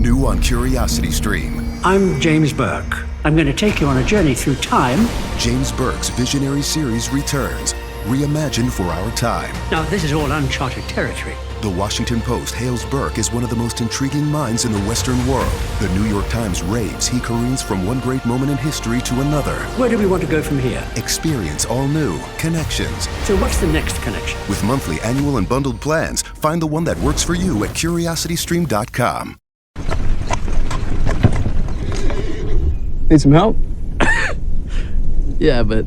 New on Curiosity Stream. I'm James Burke. I'm going to take you on a journey through time. James Burke's visionary series returns, reimagined for our time. Now, this is all uncharted territory. The Washington Post hails Burke as one of the most intriguing minds in the Western world. The New York Times raves he careens from one great moment in history to another. Where do we want to go from here? Experience all new connections. So what's the next connection? With monthly, annual, and bundled plans, find the one that works for you at curiositystream.com. Need some help? Yeah, but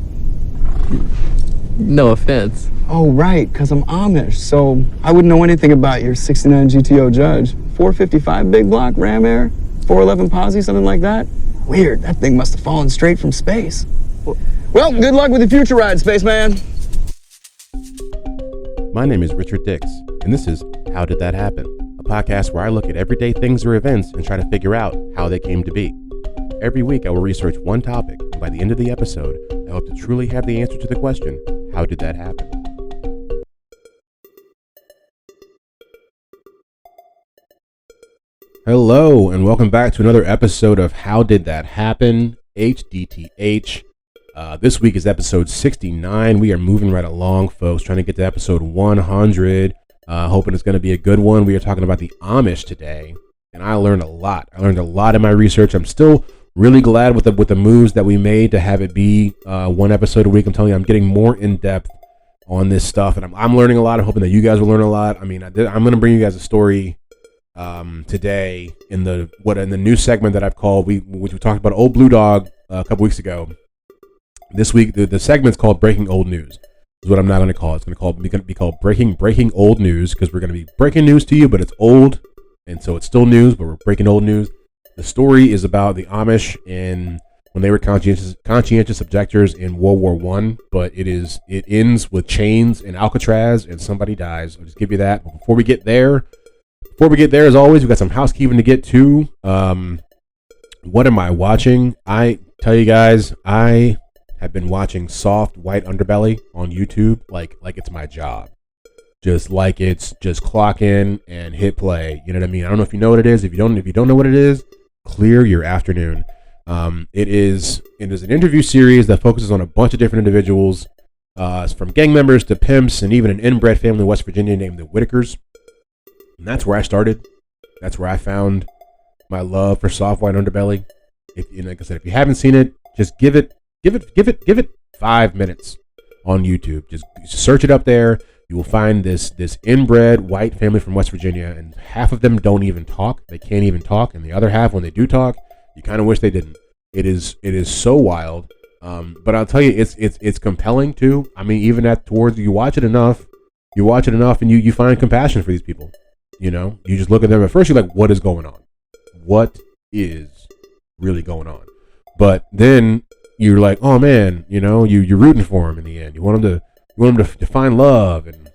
no offense. Oh, right, because I'm Amish, so I wouldn't know anything about your 69 GTO Judge. 455 big block, Ram Air, 411 Posi, something like that? Weird, that thing must have fallen straight from space. Well, good luck with your future ride, spaceman. My name is Richard Dix, and this is How Did That Happen? A podcast where I look at everyday things or events and try to figure out how they came to be. Every week I will research one topic, and by the end of the episode, I hope to truly have the answer to the question, how did that happen? Hello, and welcome back to another episode of How Did That Happen? HDTH. This week is episode 69. We are moving right along, folks, trying to get to episode 100. Hoping it's going to be a good one. We are talking about the Amish today, and I learned a lot. I learned a lot in my research. I'm still really glad with the moves that we made to have it be one episode a week. I'm telling you, I'm getting more in depth on this stuff, and I'm learning a lot. I'm hoping that you guys will learn a lot. I mean, I'm going to bring you guys a story today in the new segment that I've called, which we talked about Old Blue Dog a couple weeks ago. This week, the segment's called Breaking Old News. Is what I'm not going to call it. It's going to be called Breaking Old News, because we're going to be breaking news to you, but it's old, and so it's still news, but we're breaking old news. The story is about the Amish when they were conscientious objectors in World War I, but it ends with chains in Alcatraz and somebody dies. I'll just give you that. But before we get there, as always, we've got some housekeeping to get to. What am I watching? I tell you guys, I have been watching Soft White Underbelly on YouTube like it's my job. Just like it's just clock in and hit play. You know what I mean? I don't know if you know what it is. If you don't know what it is, clear your afternoon. It is an interview series that focuses on a bunch of different individuals, from gang members to pimps and even an inbred family in West Virginia named the Whitakers. And that's where I started. That's where I found my love for Soft White Underbelly. Like I said, if you haven't seen it, just give it 5 minutes on YouTube. Just search it up there. You will find this inbred white family from West Virginia, and half of them don't even talk. They can't even talk, and the other half, when they do talk, you kind of wish they didn't. It is so wild. But I'll tell you, it's compelling too. I mean, even you watch it enough, and you find compassion for these people. You know, you just look at them at first. You're like, what is going on? What is really going on? But then you're like, oh man, you know, you're rooting for them in the end. You want them to find love and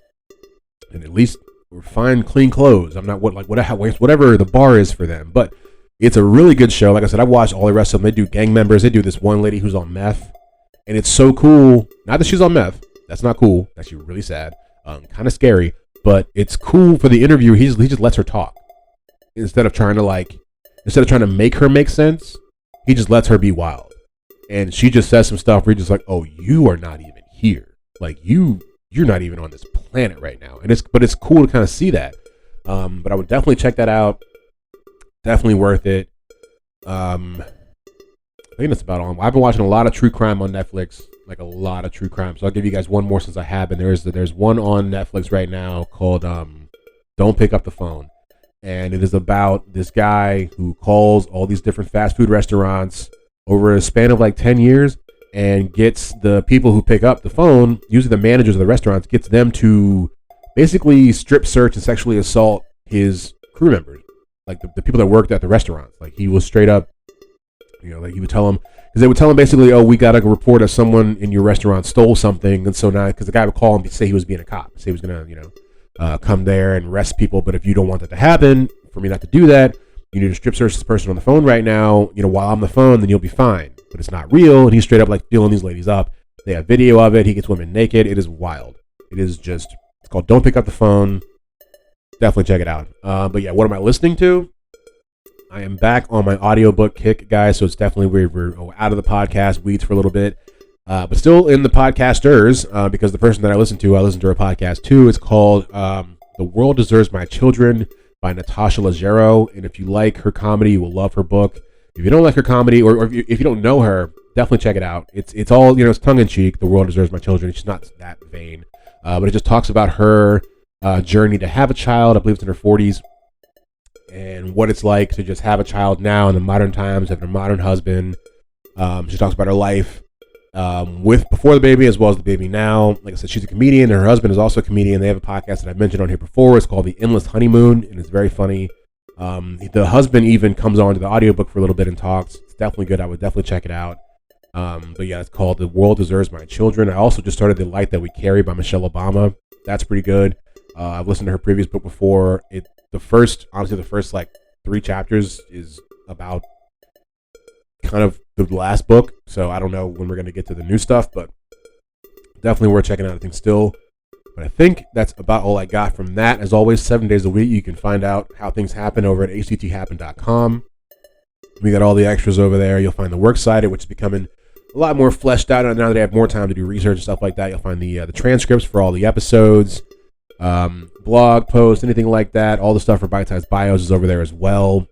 at least find clean clothes. I'm not whatever the bar is for them, but it's a really good show. Like I said, I've watched all the rest of them. They do gang members. They do this one lady who's on meth, and it's so cool. Not that she's on meth. That's not cool. That's actually really sad. Kind of scary. But it's cool for the interview. He just lets her talk instead of trying to make her make sense. He just lets her be wild, and she just says some stuff where you're just like, "Oh, you are not even here. Like you're not even on this planet right now." And it's cool to kind of see that. But I would definitely check that out. Definitely worth it. I think that's about all. I've been watching a lot of true crime on Netflix. Like a lot of true crime. So I'll give you guys one more since I have. And there's one on Netflix right now called Don't Pick Up the Phone. And it is about this guy who calls all these different fast food restaurants over a span of like 10 years and gets the people who pick up the phone, usually the managers of the restaurants, gets them to basically strip search and sexually assault his crew members. Like the people that worked at the restaurants. Like he was straight up, like he would tell them, because they would tell him basically, oh, we got a report that someone in your restaurant stole something. And so now, because the guy would call him to say he was being a cop, say he was going to, come there and arrest people. But if you don't want that to happen, for me not to do that, you need to strip search this person on the phone right now, while I'm on the phone, then you'll be fine. But it's not real. And he's straight up like feeling these ladies up. They have video of it. He gets women naked. It is wild. It's called Don't Pick Up the Phone. Definitely check it out. But yeah, what am I listening to? I am back on my audiobook kick, guys, so it's definitely we're out of the podcast weeds for a little bit, but still in the podcasters, because the person that I listen to her podcast too. It's called The World Deserves My Children by Natasha Leggero, and if you like her comedy, you will love her book. If you don't like her comedy, or if you don't know her, definitely check it out. It's all, it's tongue-in-cheek. The World Deserves My Children. She's not that vain, but it just talks about her journey to have a child. I believe it's in her 40s, and what it's like to just have a child now in the modern times, having a modern husband. She talks about her life with before the baby as well as the baby now. Like I said, she's a comedian, and her husband is also a comedian. They have a podcast that I've mentioned on here before. It's called The Endless Honeymoon, and it's very funny. The husband even comes on to the audiobook for a little bit and talks. It's definitely good. I would definitely check it out. But yeah, it's called The World Deserves My Children. I also just started The Light That We Carry by Michelle Obama. That's pretty good. I've listened to her previous book before. The first like 3 chapters is about kind of the last book. So I don't know when we're going to get to the new stuff, but definitely worth checking out, I think, still. But I think that's about all I got from that. As always, 7 days a week, you can find out how things happen over at htthappen.com. We got all the extras over there. You'll find the works cited, which is becoming a lot more fleshed out now that I have more time to do research and stuff like that. You'll find the transcripts for all the episodes, blog posts, anything like that. All the stuff for Bite Size Bios is over there as well.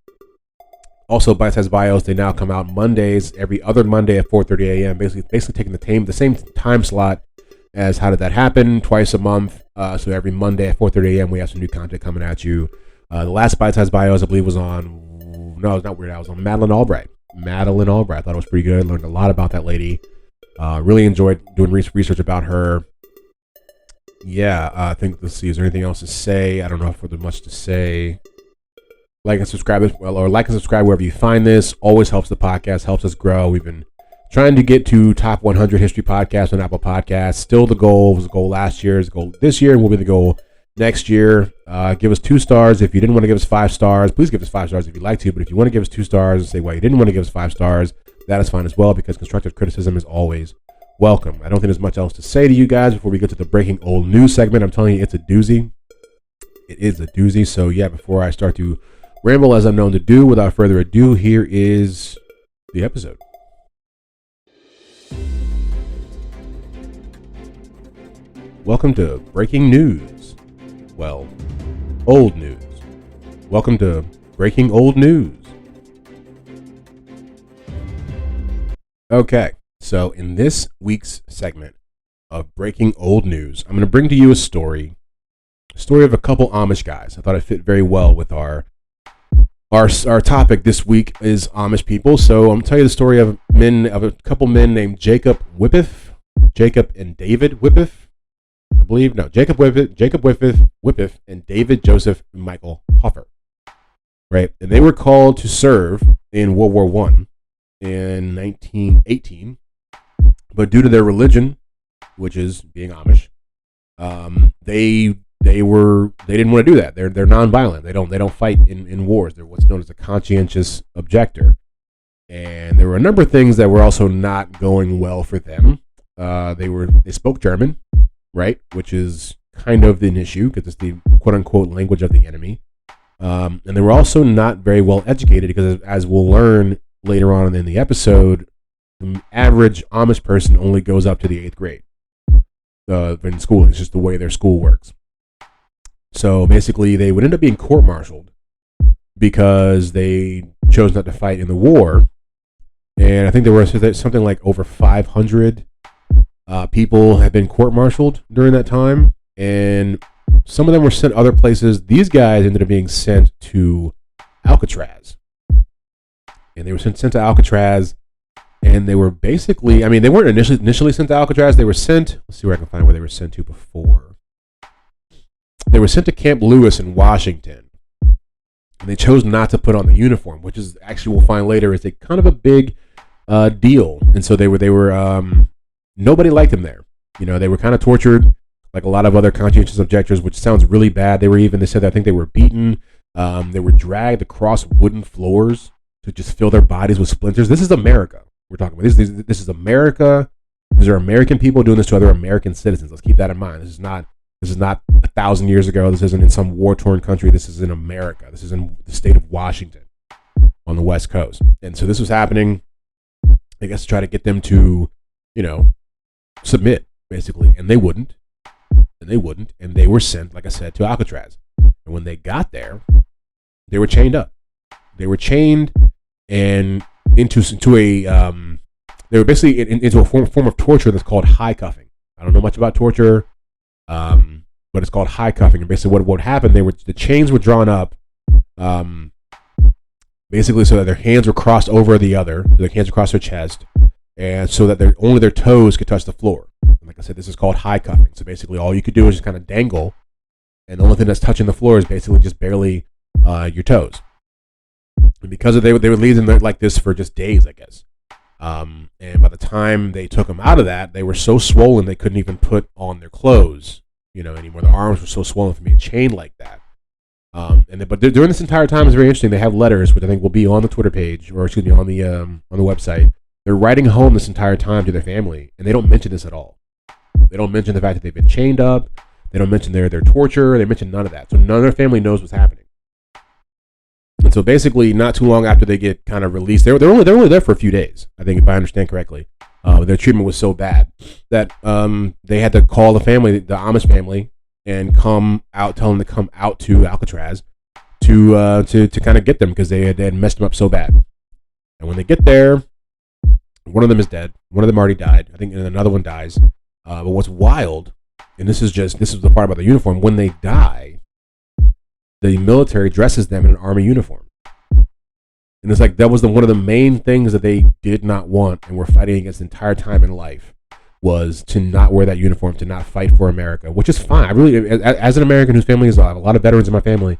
Also, Bite Size Bios, they now come out Mondays, every other Monday at 4:30 a.m. Basically taking the same time slot as How Did That Happen, twice a month. So every Monday at 4:30 a.m. we have some new content coming at you. The last Bite Size Bios, I believe, was on, no, it's not Weird Al, it was on Madeleine Albright. I thought it was pretty good. Learned a lot about that lady. Really enjoyed doing research about her. Yeah, I think, let's see, is there anything else to say? I don't know if there's much to say. Like and subscribe wherever you find this. Always helps the podcast, helps us grow. We've been trying to get to top 100 history podcasts on Apple Podcasts. Still the goal. It was the goal last year. It's the goal this year, and will be the goal next year. Give us 2 stars. If you didn't want to give us 5 stars, please give us 5 stars if you'd like to. But if you want to give us 2 stars and say why you didn't want to give us 5 stars, that is fine as well, because constructive criticism is always welcome. I don't think there's much else to say to you guys before we get to the breaking old news segment. I'm telling you, it's a doozy. It is a doozy. So yeah, before I start to ramble as I'm known to do, without further ado, here is the episode. Welcome to breaking news. Well, old news. Welcome to breaking old news. Okay, so in this week's segment of breaking old news, I'm going to bring to you a story of a couple Amish guys. I thought it fit very well with our topic this week is Amish people. So I'm going to tell you the story of a couple men named Jacob and David Whippiff. I believe, no, Jacob Whippiff, and David Joseph Michael Hoffer, right? And they were called to serve in World War I in 1918, but due to their religion, which is being Amish, they didn't want to do that. They're nonviolent. They don't fight in wars. They're what's known as a conscientious objector, and there were a number of things that were also not going well for them. They spoke German, right, which is kind of an issue because it's the quote-unquote language of the enemy. And they were also not very well educated because, as we'll learn later on in the episode, the average Amish person only goes up to the 8th grade in school. It's just the way their school works. So basically, they would end up being court-martialed because they chose not to fight in the war. And I think there were something like over 500 people have been court-martialed during that time, and some of them were sent other places. These guys ended up being sent to Alcatraz, and they were sent to Alcatraz, and they were basically, I mean, they weren't initially sent to Alcatraz. They were sent, let's see where I can find where they were sent to before. They were sent to Camp Lewis in Washington, and they chose not to put on the uniform, which is actually, we'll find later, is a kind of a big deal. And so they were nobody liked them there. You know, they were kind of tortured like a lot of other conscientious objectors, which sounds really bad. They said that I think they were beaten. They were dragged across wooden floors to just fill their bodies with splinters. This is America we're talking about. This is America. These are American people doing this to other American citizens. Let's keep that in mind. This is not 1,000 years ago. This isn't in some war-torn country. This is in America. This is in the state of Washington. on the West Coast. And so this was happening, I guess, to try to get them to, submit, basically. And they wouldn't. And they were sent, like I said, to Alcatraz. And when they got there, they were chained up. They were chained and into a they were basically into a form of torture that's called high cuffing. I don't know much about torture, but it's called high cuffing. And basically, what happened? The chains were drawn up, basically so that their hands were crossed over the other, so their hands across their chest, and so that only their toes could touch the floor. And like I said, this is called high cuffing. So basically, all you could do is just kind of dangle, and the only thing that's touching the floor is basically just barely your toes. And because they would leave them like this for just days, I guess. And by the time they took them out of that, they were so swollen they couldn't even put on their clothes, anymore. Their arms were so swollen from being chained like that. But during this entire time, it's very interesting. They have letters, which I think will be on the Twitter page, or excuse me, on the website. They're writing home this entire time to their family, and they don't mention this at all. They don't mention the fact that they've been chained up. They don't mention their torture. They mention none of that. So none of their family knows what's happening. And so basically, not too long after they get kind of released, they're only there for a few days, I think, if I understand correctly. Their treatment was so bad that they had to call the family, the Amish family, and tell them to come out to Alcatraz to kind of get them, because they had messed them up so bad. And when they get there, one of them is dead. One of them already died. I think another one dies. But what's wild, and this is the part about the uniform, when they die, the military dresses them in an army uniform. And it's like that was one of the main things that they did not want and were fighting against the entire time in life, was to not wear that uniform, to not fight for America, which is fine. I really, as an American whose family is a lot of veterans in my family,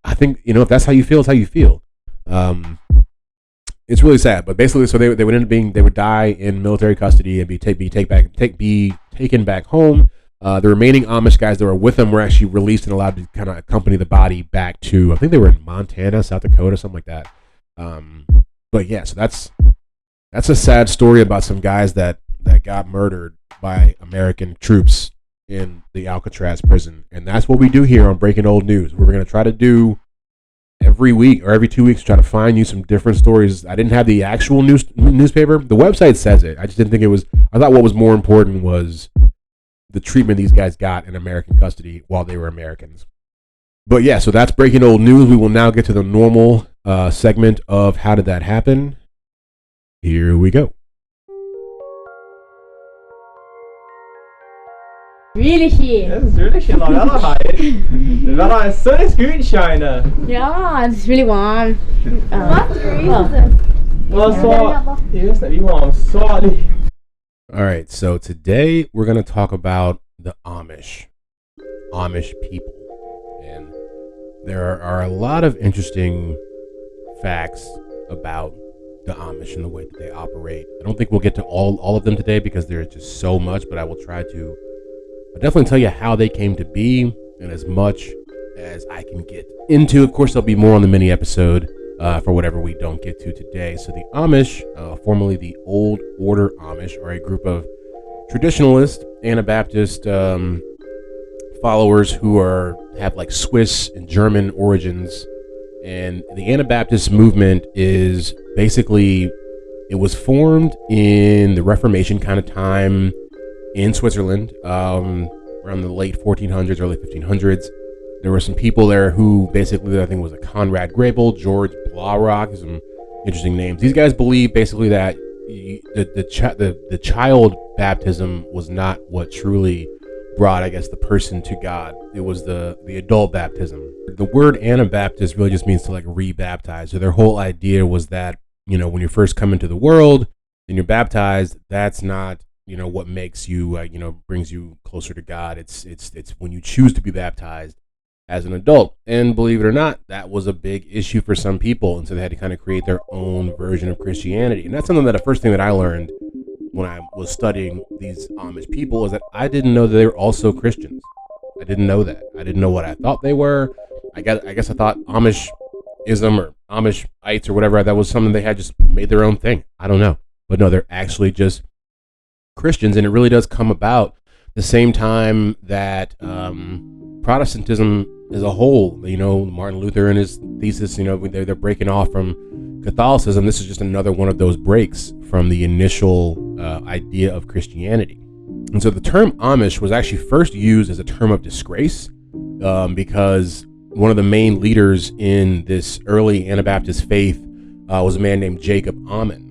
I think, if that's how you feel, it's how you feel. It's really sad, but basically, so they would end up they would die in military custody and be taken back home. The remaining Amish guys that were with them were actually released and allowed to kind of accompany the body back to, I think they were in Montana, South Dakota, something like that. But yeah, so that's a sad story about some guys that got murdered by American troops in the Alcatraz prison. And that's what we do here on Breaking Old News. We're going to try to do every week or every 2 weeks, try to find you some different stories. I didn't have the actual newspaper. The website says it. I just didn't think it was. I thought what was more important was the treatment these guys got in American custody while they were Americans. But yeah, so that's Breaking Old News. We will now get to the normal segment of How Did That Happen? Here we go. Really here. Das ist really schön, the weather is sun is good shining. Yeah, it's really warm. Well, så, det är vi warm, så. All right, so today we're going to talk about the Amish people. And there are a lot of interesting facts about the Amish and the way that they operate. I don't think we'll get to all of them today because there's just so much, but I will try to definitely tell you how they came to be and as much as I can get into. Of course, there'll be more on the mini episode for whatever we don't get to today. So the Amish, formerly the Old Order Amish, are a group of traditionalist Anabaptist followers who have like Swiss and German origins. And the Anabaptist movement is basically, it was formed in the Reformation kind of time in Switzerland, around the late 1400s, early 1500s. There were some people there who basically, I think it was a Conrad Grebel, George Blaurock, some interesting names. These guys believe basically that the child baptism was not what truly brought, I guess, the person to God. It was the adult baptism. The word Anabaptist really just means to like re-baptize. So their whole idea was that, when you first come into the world and you're baptized, that's not, what makes you, brings you closer to God. It's when you choose to be baptized as an adult. And believe it or not, that was a big issue for some people. And so they had to kind of create their own version of Christianity. And that's something that the first thing that I learned when I was studying these Amish people is that I didn't know that they were also Christians. I didn't know that. I didn't know what I thought they were. I guess I thought Amishism or Amishites or whatever, that was something they had just made their own thing. I don't know. But no, they're actually just Christians, and it really does come about the same time that Protestantism as a whole. Martin Luther and his thesis, they're breaking off from Catholicism. This is just another one of those breaks from the initial idea of Christianity. And so the term Amish was actually first used as a term of disgrace because one of the main leaders in this early Anabaptist faith was a man named Jacob Ammon.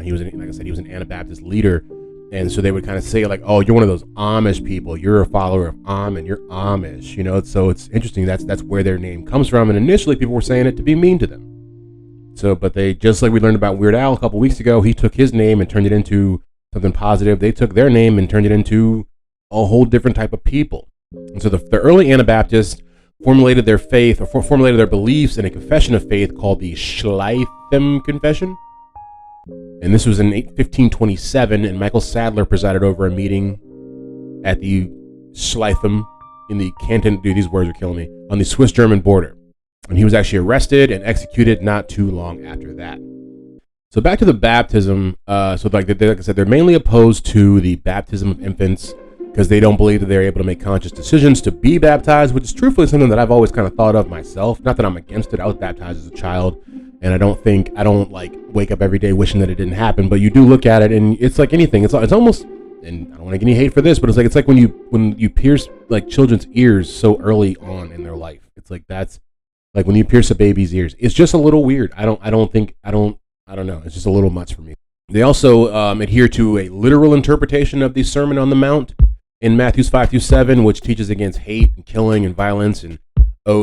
He was an Anabaptist leader. And so they would kind of say like, oh, you're one of those Amish people. You're a follower of Ammon. You're Amish, So it's interesting. That's where their name comes from. And initially people were saying it to be mean to them. So, but they, just like we learned about Weird Al a couple weeks ago, he took his name and turned it into something positive. They took their name and turned it into a whole different type of people. And so the early Anabaptists formulated their faith or formulated their beliefs in a confession of faith called the Schleitheim Confession. And this was in 1527, and Michael Sadler presided over a meeting at the Schleitheim in the canton, dude, these words are killing me, on the Swiss-German border. And he was actually arrested and executed not too long after that. So back to the baptism. Like I said, they're mainly opposed to the baptism of infants because they don't believe that they're able to make conscious decisions to be baptized, which is truthfully something that I've always kind of thought of myself. Not that I'm against it. I was baptized as a child. And I don't like wake up every day wishing that it didn't happen, but you do look at it and it's like anything. It's almost, and I don't want to get any hate for this, but it's like when you pierce like children's ears so early on in their life. It's like, that's like when you pierce a baby's ears. It's just a little weird. I don't know. It's just a little much for me. They also adhere to a literal interpretation of the Sermon on the Mount in Matthew 5-7, which teaches against hate and killing and violence and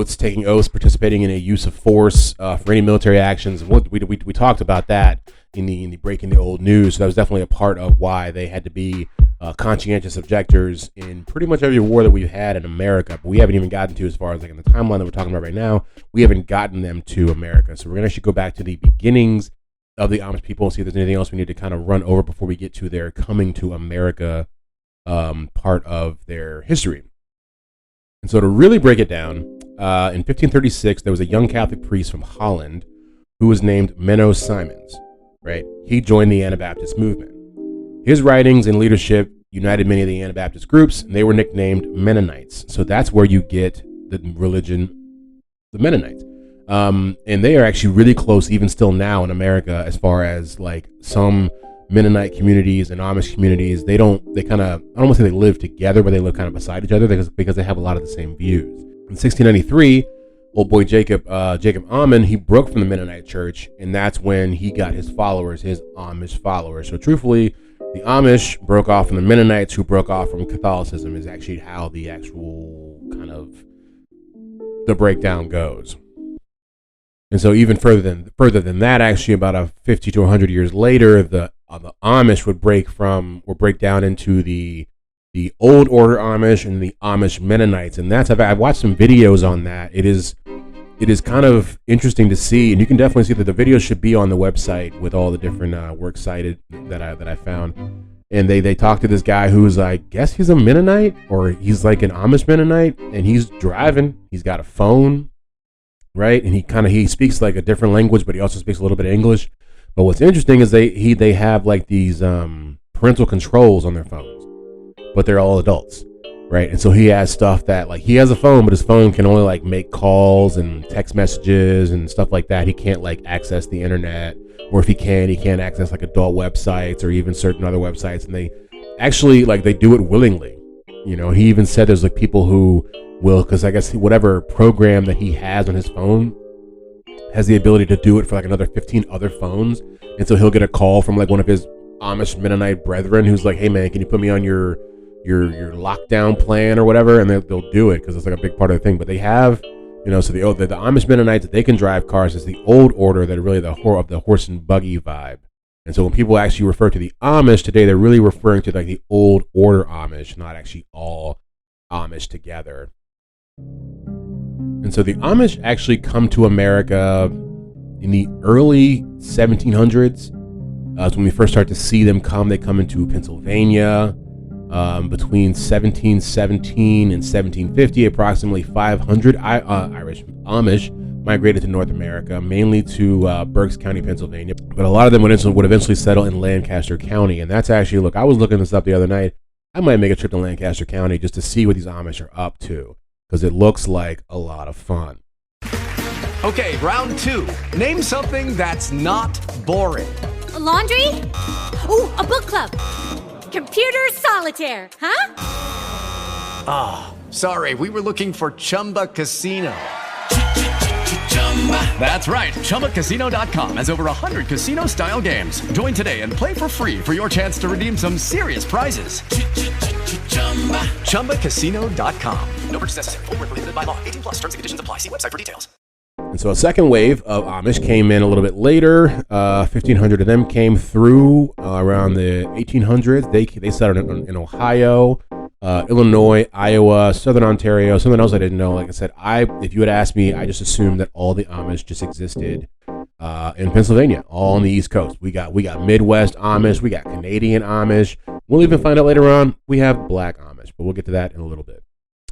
taking oaths, participating in a use of force for any military actions. And we talked about that in the Breaking the Old News. So that was definitely a part of why they had to be conscientious objectors in pretty much every war that we've had in America. But we haven't even gotten to, as far as like in the timeline that we're talking about right now, we haven't gotten them to America. So we're going to actually go back to the beginnings of the Amish people and see if there's anything else we need to kind of run over before we get to their coming to America part of their history. And so to really break it down, in 1536, there was a young Catholic priest from Holland who was named Menno Simons, right? He joined the Anabaptist movement. His writings and leadership united many of the Anabaptist groups, and they were nicknamed Mennonites. So that's where you get the religion, the Mennonites. And they are actually really close, even still now in America, as far as like some Mennonite communities and Amish communities. I don't want to say they live together, but they live kind of beside each other because they have a lot of the same views. In 1693, old boy Jacob Ammon, he broke from the Mennonite church, and that's when he got his followers, his Amish followers. So truthfully, the Amish broke off from the Mennonites, who broke off from Catholicism, is actually how the actual kind of the breakdown goes. And so even further than that, actually about 50 to 100 years later, the Amish would break down into the Old Order Amish and the Amish Mennonites, and I've watched some videos on that. It is kind of interesting to see, and you can definitely see that the videos should be on the website with all the different works cited that I found. And they talk to this guy who's, I guess he's a Mennonite, or he's like an Amish Mennonite, and he's driving. He's got a phone, right? And he speaks like a different language, but he also speaks a little bit of English. But what's interesting is they have like these parental controls on their phones, but they're all adults, right? And so he has stuff that, like, he has a phone, but his phone can only like make calls and text messages and stuff like that. He can't like access the internet, or if he can't access like adult websites or even certain other websites. And they actually they do it willingly. He even said there's like people who will, because I guess whatever program that he has on his phone has the ability to do it for like another 15 other phones. And so he'll get a call from like one of his Amish Mennonite brethren who's like, hey man, can you put me on your lockdown plan or whatever? And they'll do it because it's like a big part of the thing. But they have, so the Amish Mennonites, they can drive cars. It's the old order that are really the horse and buggy vibe. And so when people actually refer to the Amish today, they're really referring to like the old order Amish, not actually all Amish together. And so the Amish actually come to America in the early 1700s. That's when we first start to see them come. They come into Pennsylvania. Between 1717 and 1750, approximately 500 Irish Amish migrated to North America, mainly to Berks County, Pennsylvania. But a lot of them would eventually settle in Lancaster County. And that's actually, I was looking this up the other night. I might make a trip to Lancaster County just to see what these Amish are up to. because it looks like a lot of fun. Okay, round 2. Name something that's not boring. A laundry? Ooh, a book club. Computer solitaire, huh? Ah, sorry, we were looking for Chumba Casino. That's right, ChumbaCasino.com has over 100 casino-style games. Join today and play for free for your chance to redeem some serious prizes. ChumbaCasino.com. No purchase necessary. Void where prohibited by law. 18 plus. Terms and conditions apply. See website for details. And so a second wave of Amish came in a little bit later. 1,500 of them came through around the 1800s. They settled in Ohio, Illinois, Iowa, Southern Ontario, something else I didn't know. Like I said, if you had asked me, I just assumed that all the Amish just existed in Pennsylvania, all on the East Coast. We got Midwest Amish, we got Canadian Amish. We'll even find out later on we have Black Amish, but we'll get to that in a little bit.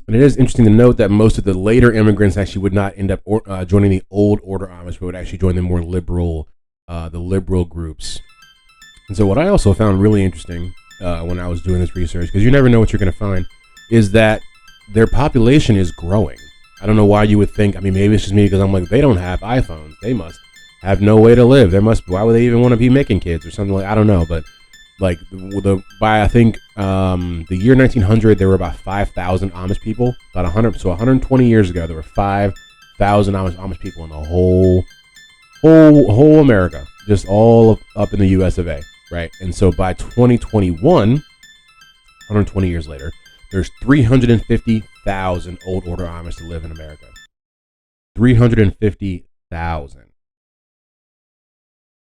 And it is interesting to note that most of the later immigrants actually would not end up joining the old order Amish, but would actually join the more liberal, groups. And so what I also found really interesting when I was doing this research, because you never know what you're going to find, is that their population is growing. I don't know why you would think. I mean, maybe it's just me because I'm like, they don't have iPhones. They must have no way to live. Why would they even want to be making kids or something like? I don't know, but like by I think the year 1900, there were about 5,000 Amish people. About 100. So 120 years ago, there were 5,000 Amish people in the whole America, just all up in the U.S. of A. Right, and so by 2021, 120 years later, there's 350,000 old order Amish to live in America. 350,000.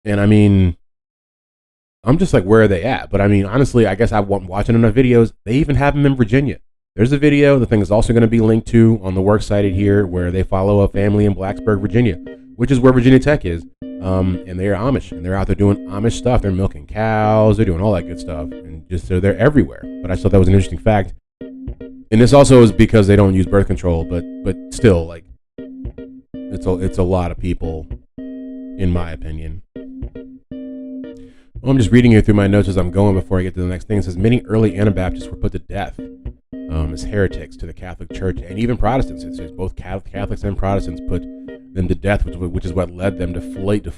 And I mean, I'm just like, where are they at? But I mean, honestly, I guess I'm watching enough videos. They even have them in Virginia. There's a video. The thing is also going to be linked to on the works cited here, where they follow a family in Blacksburg, Virginia, which is where Virginia Tech is. And they're Amish, and they're out there doing Amish stuff. They're milking cows. They're doing all that good stuff, and just they're everywhere. But I thought that was an interesting fact. And this also is because they don't use birth control, but still, like, it's a lot of people, in my opinion. Well, I'm just reading here through my notes as I'm going before I get to the next thing. It says many early Anabaptists were put to death as heretics to the Catholic Church, and even Protestants. It says both Catholics and Protestants put them to death, which is what led them to flee to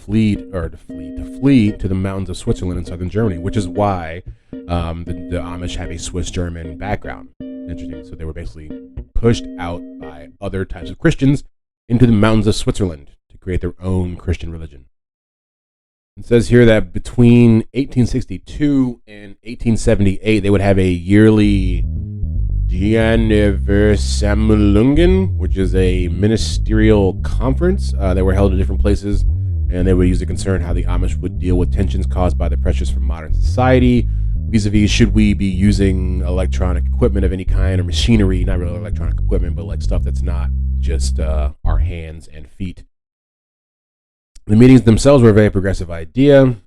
the mountains of Switzerland and southern Germany, which is why the Amish have a Swiss-German background. Interesting. So they were basically pushed out by other types of Christians into the mountains of Switzerland to create their own Christian religion. It says here that between 1862 and 1878, they would have a yearly Dianversammlungen, which is a ministerial conference that were held in different places, and they would use to concern how the Amish would deal with tensions caused by the pressures from modern society, vis-a-vis should we be using electronic equipment of any kind or machinery, not really electronic equipment, but like stuff that's not just our hands and feet. The meetings themselves were a very progressive idea.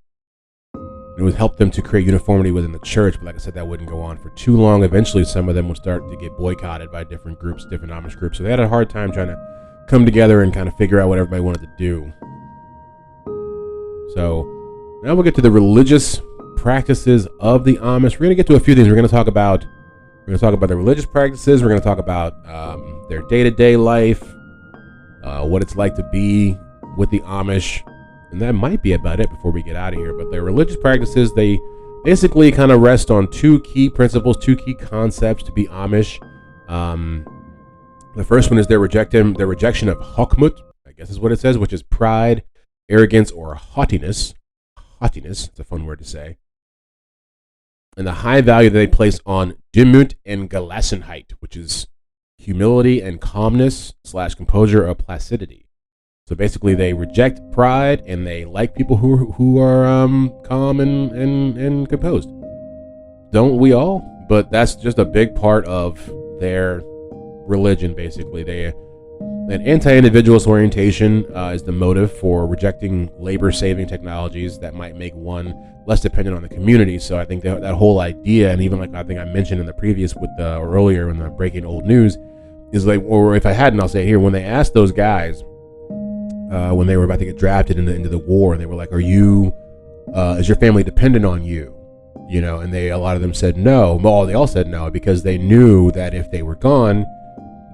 It would help them to create uniformity within the church, but like I said, that wouldn't go on for too long. Eventually, some of them would start to get boycotted by different groups, different Amish groups. So they had a hard time trying to come together and kind of figure out what everybody wanted to do. So now we'll get to the religious practices of the Amish. We're going to get to a few things. We're going to talk about the religious practices. We're going to talk about their day-to-day life, what it's like to be with the Amish. And that might be about it before we get out of here. But their religious practices, they basically kind of rest on two key principles, two key concepts to be Amish. The first one is their rejection of Hochmut, I guess is what it says, which is pride, arrogance, or haughtiness. Haughtiness, it's a fun word to say. And the high value that they place on Demut and Gelassenheit, which is humility and calmness / composure or placidity. So basically, they reject pride and they like people who are calm and composed. Don't we all? But that's just a big part of their religion. Basically, an anti-individualist orientation is the motive for rejecting labor-saving technologies that might make one less dependent on the community. So I think that whole idea, and even like I think I mentioned in the previous or earlier in the breaking old news, is like, or if I hadn't, I'll say it here. When they asked those guys. When they were about to get drafted into the war, and they were like, is your family dependent on you? You know, and a lot of them said no. Well, they all said no because they knew that if they were gone,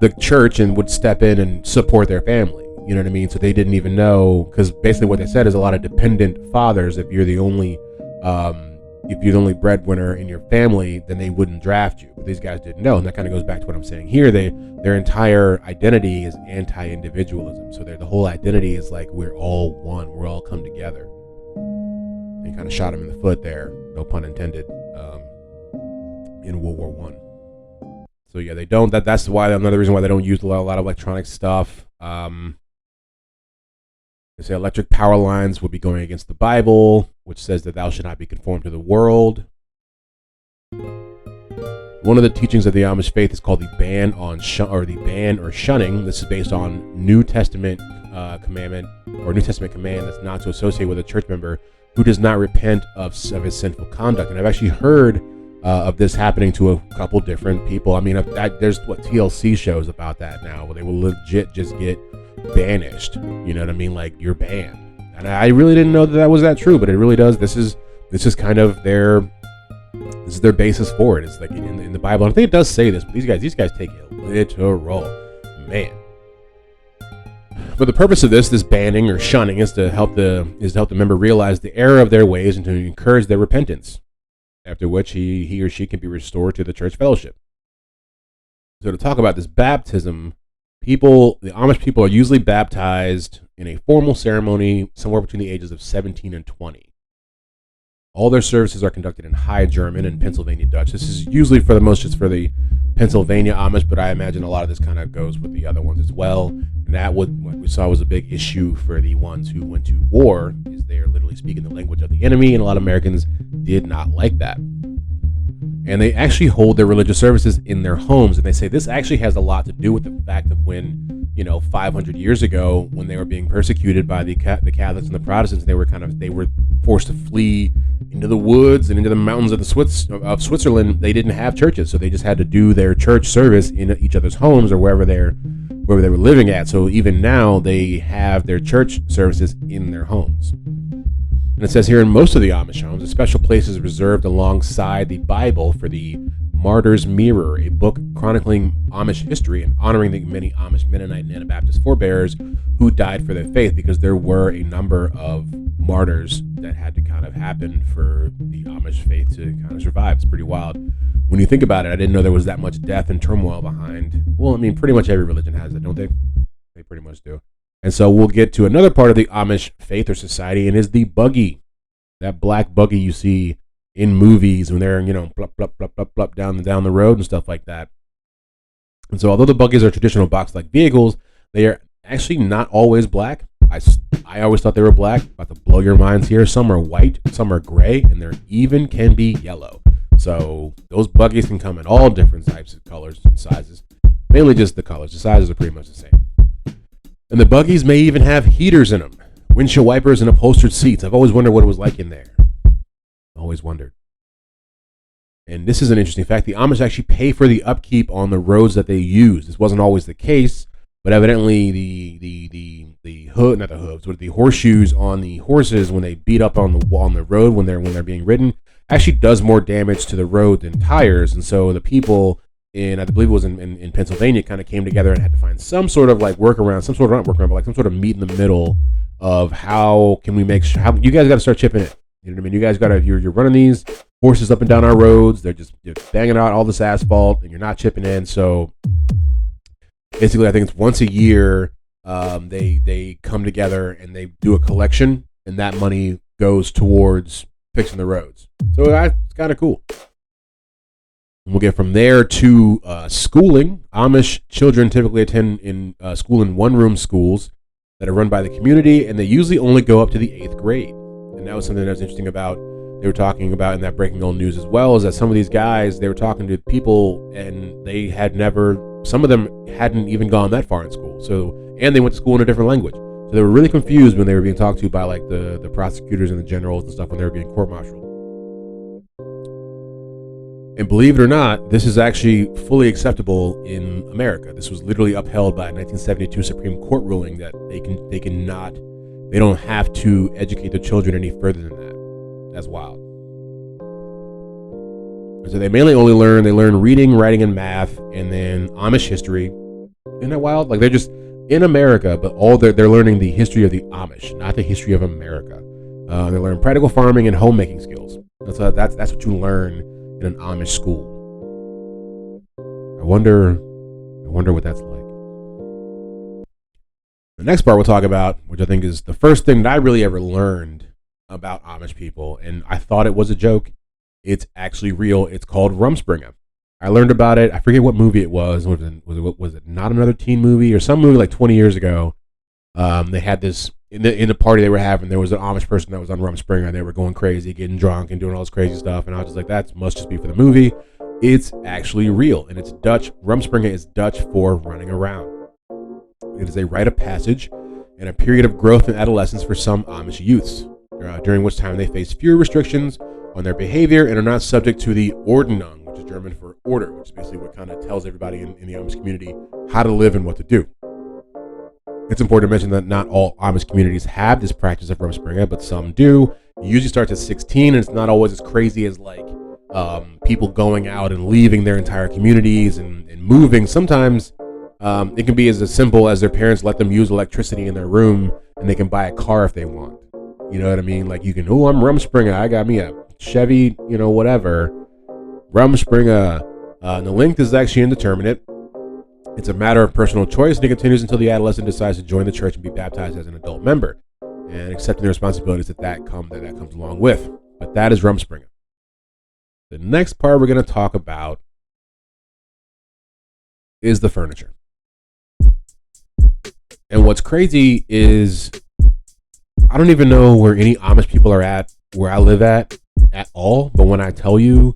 the church and would step in and support their family. You know what I mean? So they didn't even know, because basically what they said is a lot of dependent fathers, if you're the only breadwinner in your family, then they wouldn't draft you. But these guys didn't know, and that kind of goes back to what I'm saying here. Their entire identity is anti-individualism. So the whole identity is like, we're all one, we're all come together. And kind of shot him in the foot there, no pun intended, in World War One. So yeah, they don't. That's why, another reason why they don't use a lot of electronic stuff. They say electric power lines would be going against the Bible, which says that thou should not be conformed to the world. One of the teachings of the Amish faith is called the ban or shunning. This is based on New Testament commandment, or New Testament command, that's not to associate with a church member who does not repent of his sinful conduct. And I've actually heard of this happening to a couple different people. I mean, there's what TLC shows about that now, where they will legit just get banished. You know what I mean? Like, you're banned. And I really didn't know that was that true, but it really does. This is kind of their basis for it. It's like in the Bible. I think it does say this, but these guys take it literal, man. But the purpose of this banning or shunning is to help the member realize the error of their ways and to encourage their repentance, after which he or she can be restored to the church fellowship. So to talk about this baptism, the Amish people are usually baptized in a formal ceremony somewhere between the ages of 17 and 20. All their services are conducted in High German and Pennsylvania Dutch. This is usually for the most just for the Pennsylvania Amish, but I imagine a lot of this kind of goes with the other ones as well. And that what we saw was a big issue for the ones who went to war, is they're literally speaking the language of the enemy, and a lot of Americans did not like that. And they actually hold their religious services in their homes. And they say this actually has a lot to do with the fact of when, 500 years ago, when they were being persecuted by the Catholics and the Protestants, they were forced to flee into the woods and into the mountains of Switzerland. They didn't have churches, so they just had to do their church service in each other's homes or wherever they were living at. So even now, they have their church services in their homes. And it says here, in most of the Amish homes, a special place is reserved alongside the Bible for the Martyr's Mirror, a book chronicling Amish history and honoring the many Amish Mennonite and Anabaptist forebears who died for their faith, because there were a number of martyrs that had to kind of happen for the Amish faith to kind of survive. It's pretty wild. When you think about it, I didn't know there was that much death and turmoil behind. Well, I mean, pretty much every religion has it, don't they? They pretty much do. And so we'll get to another part of the Amish faith or society, and is the buggy. That black buggy you see in movies when they're, blop, blop, blop, blop, blop, down the road and stuff like that. And so although the buggies are traditional box-like vehicles, they are actually not always black. I always thought they were black. About to blow your minds here. Some are white, some are gray, and there even can be yellow. So those buggies can come in all different types of colors and sizes. Mainly just the colors. The sizes are pretty much the same. And the buggies may even have heaters in them, windshield wipers, and upholstered seats. I've always wondered what it was like in there. Always wondered. And this is an interesting fact. The Amish actually pay for the upkeep on the roads that they use. This wasn't always the case, but evidently the horseshoes on the horses when they beat up on the road when they're being ridden actually does more damage to the road than tires. And so the people I believe it was in Pennsylvania, kind of came together and had to find some sort of workaround, some sort of meet in the middle of how can we make sure, how you guys got to start chipping it. You know what I mean? You guys got to, you're running these horses up and down our roads. They're banging out all this asphalt and you're not chipping in. So basically, I think it's once a year, they come together and they do a collection, and that money goes towards fixing the roads. So that's kind of cool. We'll get from there to schooling. Amish children typically attend school in one-room schools that are run by the community, and they usually only go up to the 8th grade. And that was something that was interesting about, they were talking about in that breaking old news as well, is that some of these guys, they were talking to people, and they had some of them hadn't even gone that far in school. So, and they went to school in a different language. So they were really confused when they were being talked to by the prosecutors and the generals and stuff when they were being court-martialed. And believe it or not, this is actually fully acceptable in America. This was literally upheld by a 1972 Supreme Court ruling that they don't have to educate their children any further than that. That's wild. So they mainly only learn reading, writing, and math, and then Amish history, Isn't that wild? Like they're just in America, but all they're learning the history of the Amish, not the history of America. They learn practical farming and homemaking skills. That's what you learn in an Amish school. I wonder what that's like. The next part we'll talk about, which I think is the first thing that I really ever learned about Amish people, and I thought it was a joke. It's actually real. It's called Rumspringa. I learned about it. I forget what movie it was. Was it Not Another Teen Movie or some movie like 20 years ago? They had this in the party they were having. There was an Amish person that was on Rumspringa, and they were going crazy, getting drunk, and doing all this crazy stuff. And I was just like, that must just be for the movie. It's actually real, and it's Dutch. Rumspringa is Dutch for running around. It is a rite of passage and a period of growth and adolescence for some Amish youths, during which time they face fewer restrictions on their behavior and are not subject to the Ordnung, which is German for order, which is basically what kind of tells everybody in the Amish community how to live and what to do. It's important to mention that not all Amish communities have this practice of Rumspringa, but some do. It usually starts at 16, and it's not always as crazy as like people going out and leaving their entire communities and moving. Sometimes it can be as simple as their parents let them use electricity in their room, and they can buy a car if they want. You know what I mean? Like you can, I'm Rumspringa. I got me a Chevy, whatever. Rumspringa. The length is actually indeterminate. It's a matter of personal choice, and it continues until the adolescent decides to join the church and be baptized as an adult member, and accepting the responsibilities that comes along with. But that is Rumspringa. The next part we're going to talk about is the furniture. And what's crazy is I don't even know where any Amish people are at where I live at all. But when I tell you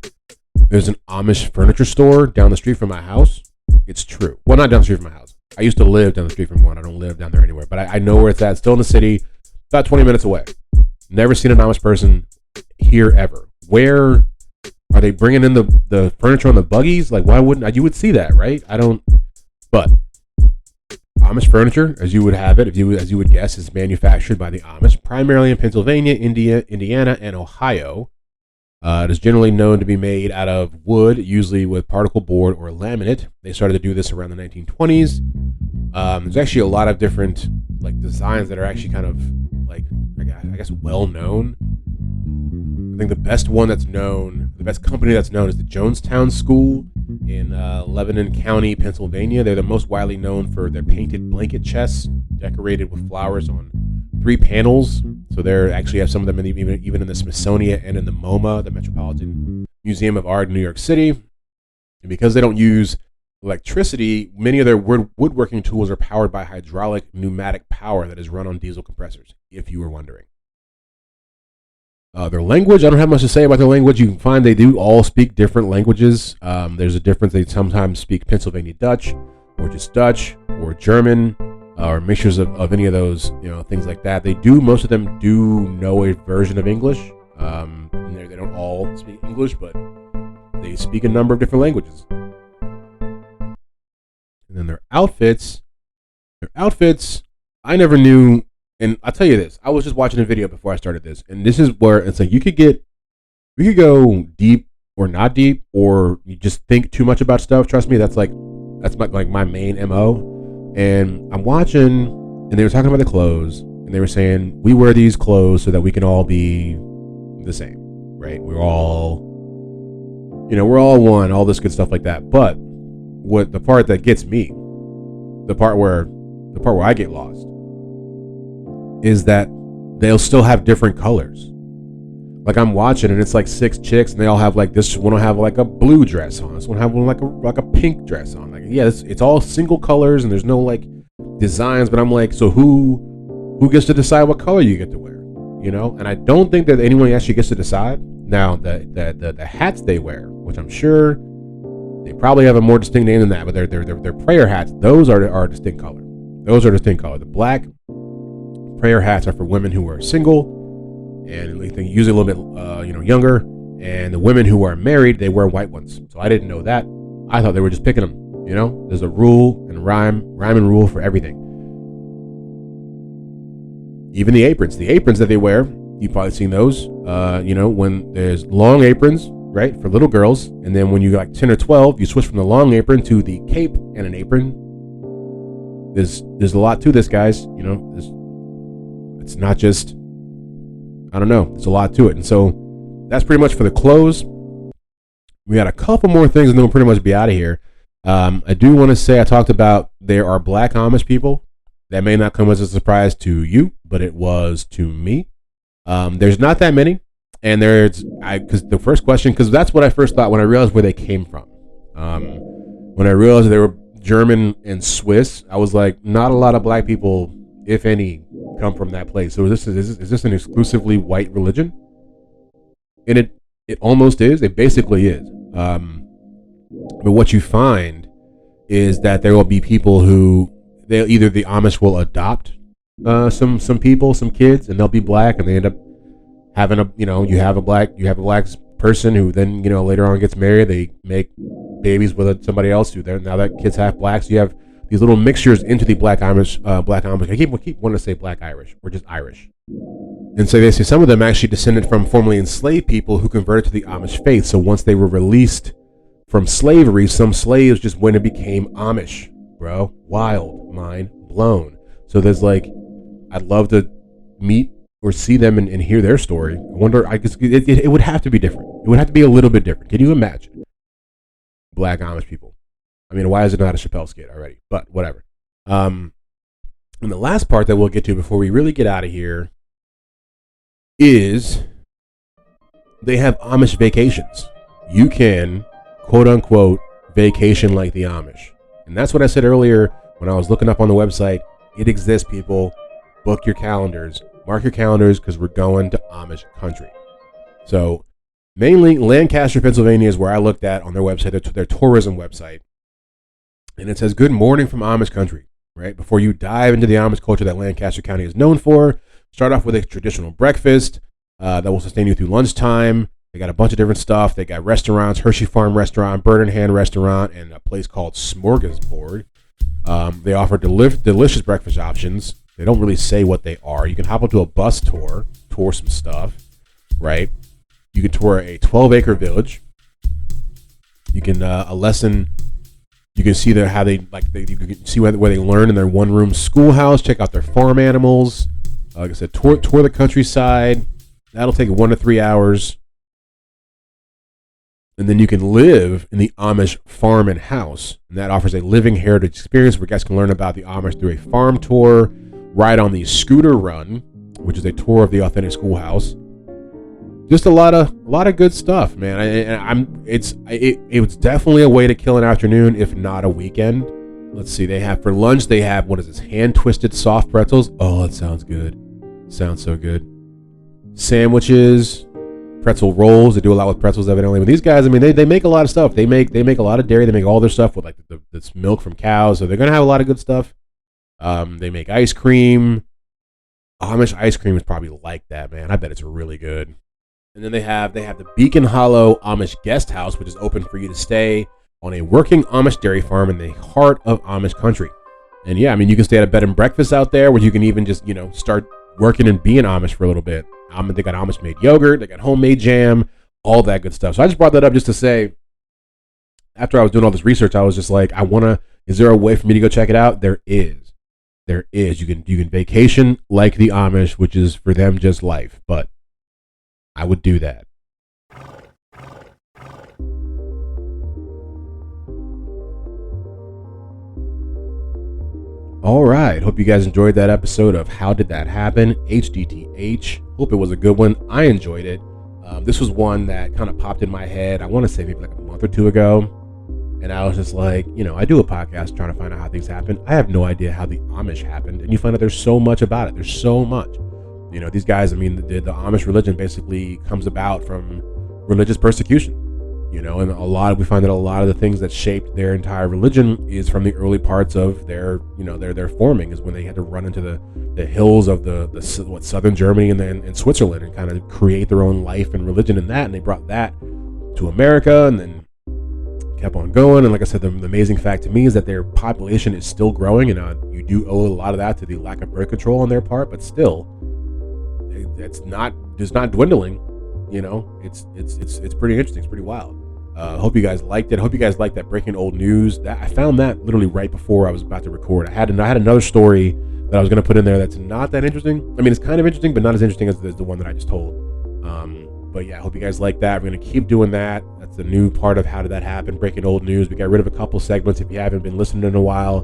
there's an Amish furniture store down the street from my house, it's true. Well, not down the street from my house. I used to live down the street from one. I don't live down there anywhere. But I know where it's at. Still in the city, about 20 minutes away. Never seen an Amish person here ever. Where are they bringing in the furniture on the buggies? Like, why wouldn't I? You would see that, right? I don't. But Amish furniture, as you would have it, as you would guess, is manufactured by the Amish, primarily in Pennsylvania, Indiana, and Ohio. It is generally known to be made out of wood, usually with particle board or laminate. They started to do this around the 1920s. There's actually a lot of different like designs that are actually kind of like, I guess, well known. I think the best company that's known is the Jonestown School in Lebanon County, Pennsylvania. They're the most widely known for their painted blanket chests decorated with flowers on 3 panels. So they actually have some of them even in the Smithsonian and in the MoMA, the Metropolitan Museum of Art in New York City. And because they don't use electricity, many of their woodworking tools are powered by hydraulic pneumatic power that is run on diesel compressors, if you were wondering. Their language, I don't have much to say about their language. You can find they do all speak different languages. There's a difference. They sometimes speak Pennsylvania Dutch, or just Dutch, or German, or mixtures of any of those, things like that. Most of them do know a version of English. They don't all speak English, but they speak a number of different languages. And then their outfits, I never knew. And I'll tell you this, I was just watching a video before I started this, and this is where it's like we could go deep or not deep, or you just think too much about stuff. Trust me, that's my main MO. And I'm watching, and they were talking about the clothes, and they were saying we wear these clothes so that we can all be the same, right? We're all one, all this good stuff like that. But what the part that gets me, the part where I get lost, is that they'll still have different colors. Like I'm watching, and it's like 6 chicks, and they all have like this one will have like a blue dress on, this one have like a pink dress on. Like, yeah, it's all single colors, and there's no like designs. But I'm like, so who gets to decide what color you get to wear? And I don't think that anyone actually gets to decide. Now the hats they wear, which I'm sure they probably have a more distinct name than that, but they're prayer hats. Those are a distinct color. The black prayer hats are for women who are single, and they usually a little bit younger. And the women who are married, they wear white ones. So I didn't know that. I thought they were just picking them. There's a rule and rhyme and rule for everything. Even the aprons that they wear, you've probably seen those. When there's long aprons, right, for little girls, and then when you're like 10 or 12, you switch from the long apron to the cape and an apron. there's a lot to this, guys. You know, it's not just, I don't know, there's a lot to it. And so that's pretty much for the close. We got a couple more things and then we'll pretty much be out of here. I do want to say, I talked about there are black Amish people. That may not come as a surprise to you, but it was to me. There's not that many. And because the first question, because that's what I first thought when I realized where they came from. When I realized they were German and Swiss, I was like, not a lot of black people, if any, come from that place. So is this an exclusively white religion? And it almost is. It basically is. But what you find is that there will be people who the Amish will adopt some people, some kids, and they'll be black, and they end up having you have a black person who then later on gets married. They make babies with somebody else who now that kid's half black. So you have these little mixtures into the black Amish. I keep wanting to say black Irish or just Irish. And so they say some of them actually descended from formerly enslaved people who converted to the Amish faith. So once they were released from slavery, some slaves just went and became Amish, bro. Wild, mind blown. So there's I'd love to meet or see them and hear their story. I wonder, I guess it would have to be different. It would have to be a little bit different. Can you imagine black Amish people? I mean, why is it not a Chappelle skit already? But whatever. And the last part that we'll get to before we really get out of here is they have Amish vacations. You can, quote unquote, vacation like the Amish. And that's what I said earlier when I was looking up on the website. It exists, people. Book your calendars. Mark your calendars because we're going to Amish country. So mainly Lancaster, Pennsylvania is where I looked at on their website, their tourism website. And it says, good morning from Amish country, right? Before you dive into the Amish culture that Lancaster County is known for, start off with a traditional breakfast that will sustain you through lunchtime. They got a bunch of different stuff. They got restaurants, Hershey Farm Restaurant, Bird and Hand Restaurant, and a place called Smorgasbord. They offer delicious breakfast options. They don't really say what they are. You can hop onto a bus tour some stuff, right? You can tour a 12-acre village. You can a lesson. You can see you can see where they learn in their one-room schoolhouse. Check out their farm animals. Like I said, tour the countryside. That'll take 1 to 3 hours. And then you can live in the Amish farm and house. And that offers a living heritage experience where guests can learn about the Amish through a farm tour, ride on the scooter run, which is a tour of the authentic schoolhouse. Just a lot of good stuff, man. It was definitely a way to kill an afternoon, if not a weekend. Let's see, for lunch, they have, what is this, hand-twisted soft pretzels. Oh, that sounds good. Sounds so good. Sandwiches, pretzel rolls. They do a lot with pretzels, evidently. But these guys, I mean, they make a lot of stuff. They make a lot of dairy. They make all their stuff with this milk from cows. So they're gonna have a lot of good stuff. They make ice cream. Amish ice cream is probably like that, man. I bet it's really good. And then they have the Beacon Hollow Amish Guest House, which is open for you to stay on a working Amish dairy farm in the heart of Amish country. And yeah, I mean, you can stay at a bed and breakfast out there where you can even just, start working and being Amish for a little bit. They got Amish made yogurt, they got homemade jam, all that good stuff. So I just brought that up just to say, after I was doing all this research, I was just like, is there a way for me to go check it out? There is. You can vacation like the Amish, which is for them just life, but I would do that. All right. Hope you guys enjoyed that episode of How Did That Happen? HDTH. Hope it was a good one. I enjoyed it. This was one that kind of popped in my head. I want to say maybe like a month or two ago. And I was just like, I do a podcast trying to find out how things happen. I have no idea how the Amish happened. And you find out there's so much about it. There's so much. These guys, I mean, the Amish religion basically comes about from religious persecution. And we find that a lot of the things that shaped their entire religion is from the early parts of their forming, is when they had to run into the hills of southern Germany and Switzerland and kind of create their own life and religion in that. And they brought that to America and then kept on going. And like I said, the amazing fact to me is that their population is still growing, and you do owe a lot of that to the lack of birth control on their part, but still, it's not dwindling. It's pretty interesting. It's pretty wild. Hope you guys liked it. Hope you guys liked that breaking old news. I found that literally right before I was about to record. I had another story that I was going to put in there that's not that interesting. I mean, it's kind of interesting, but not as interesting as the one that I just told. But yeah, I hope you guys like that. We're going to keep doing that. That's the new part of How Did That Happen? Breaking old news. We got rid of a couple segments. If you haven't been listening in a while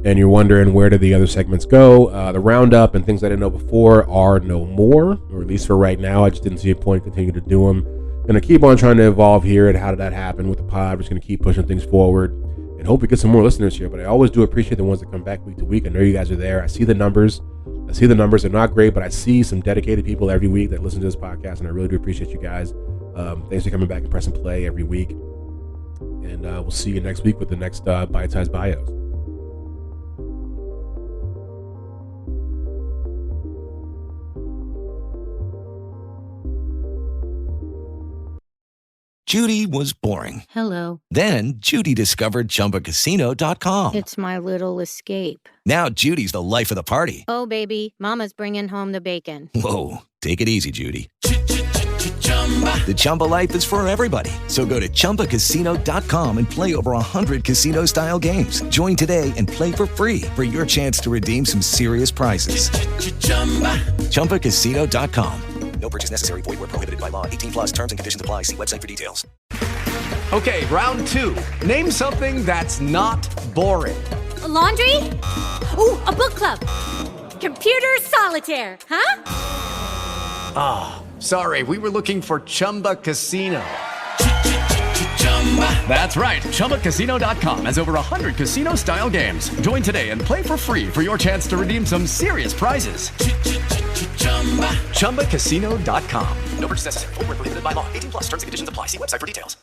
and you're wondering where did the other segments go, the roundup and things I didn't know before are no more, or at least for right now. I just didn't see a point in continuing to do them. Going to keep on trying to evolve here at How Did That Happen with the pod. We're just going to keep pushing things forward and hope we get some more listeners here. But I always do appreciate the ones that come back week to week. I know you guys are there. I see the numbers. They're not great, but I see some dedicated people every week that listen to this podcast, and I really do appreciate you guys. Thanks for coming back and pressing play every week. And we'll see you next week with the next Bite-Sized Bios. Judy was boring. Hello. Then Judy discovered ChumbaCasino.com. It's my little escape. Now Judy's the life of the party. Oh, baby, mama's bringing home the bacon. Whoa, take it easy, Judy. The Chumba life is for everybody. So go to ChumbaCasino.com and play over 100 casino-style games. Join today and play for free for your chance to redeem some serious prizes. ChumbaCasino.com. No purchase necessary. Void where prohibited by law. 18 plus terms and conditions apply. See website for details. Okay, round two. Name something that's not boring. A laundry? Ooh, a book club. Computer solitaire, huh? Ah, sorry, we were looking for Chumba Casino. That's right, ChumbaCasino.com has over 100 casino-style games. Join today and play for free for your chance to redeem some serious prizes. ChumbaCasino.com. No purchase necessary. Void where prohibited by law. 18 plus terms and conditions apply. See website for details.